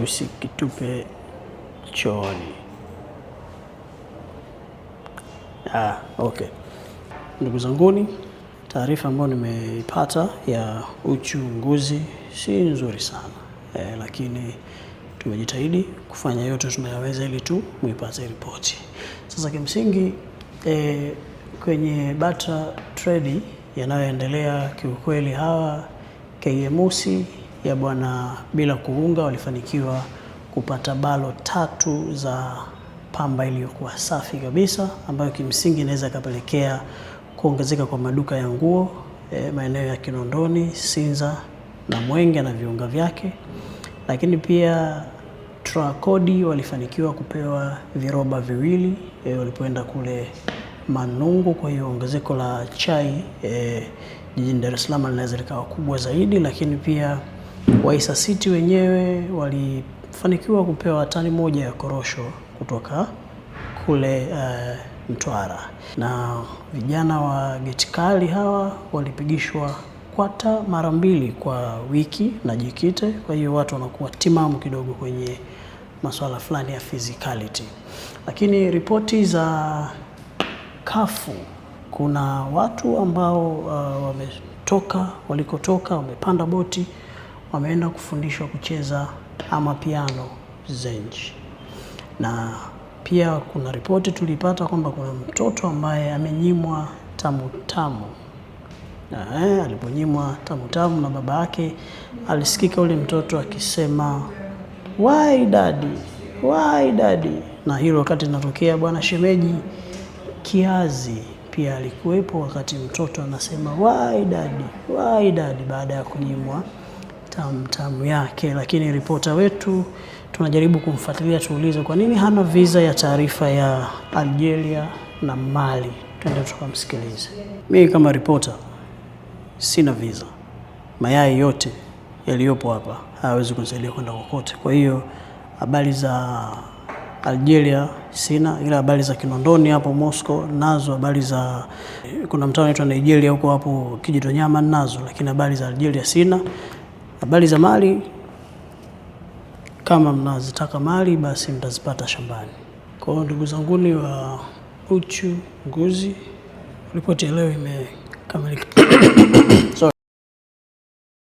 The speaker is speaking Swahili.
usikitupe chooni. Okay. Ndugu zanguni, taarifa ambayo nimeipata ya uchunguzi si nzuri sana. Lakini tumejitahidi kufanya yote tunayoweza ili tu muipate ripoti. Sasa kimsingi kwenye barter trade yanayoendelea, kiukweli hawa KMUC ya bwana bila kuunga walifanikiwa kupata balo 3 za pamba iliyokuwa safi kabisa, ambayo kimsingi inaweza kapelekea kuongezeka kwa maduka ya nguo maeneo ya Kinondoni, Sinza na Mwenge na viunga vyake. Lakini pia Trakodi walifanikiwa kupewa viroba 2 walipoenda kule Manungu. Kwa hiyo ongezeko la chai jijini Dar es Salaam linaweza likawa kubwa zaidi. Lakini pia Waisa City wenyewe walifanikiwa kupewa tani 1 ya korosho kutoka kule Mtwara. Na vijana wa Geti Kali hawa walipigishwa kwata mara 2 kwa wiki na Jikite. Kwa hiyo watu wanakuwa timamu kidogo kwenye masuala fulani ya physicality. Lakini ripoti za kafu, kuna watu ambao walikotoka wamepanda boti, wameenda kufundishwa kucheza amapiano zenji. Na pia kuna ripoti tulipata kwamba kuna mtoto ambaye amenyimwa tamu tamu. Aliponyimwa tamu tamu na baba yake, alisikika ule mtoto akisema why daddy. Na hilo wakati linatokea bwana shemeji Kiazi pia alikuwepo wakati mtoto anasema why daddy baada ya kunyimwa tamu yake. Lakini ripota wetu tunajaribu kumfuatilia, tuulize kwa nini hana visa ya taarifa ya Algeria na Mali. Twende tukamsikilize. Mimi kama ripota sina visa. Mayai yote yaliyopo hapa hayawezi kunisaidia kwenda kokote. Kwa hiyo habari za Algeria sina, ila habari za Kinondoni hapo Moscow nazo, habari za kuna mtaa unaitwa Nigeria huko hapo Kijitonyama nazo, lakini habari za Algeria sina. Habari za Mali, kama mnazitaka Mali basi mtazipata shambani. Kwa hiyo ndugu zanguni wa uchunguzi, ripoti ya leo imekamilika.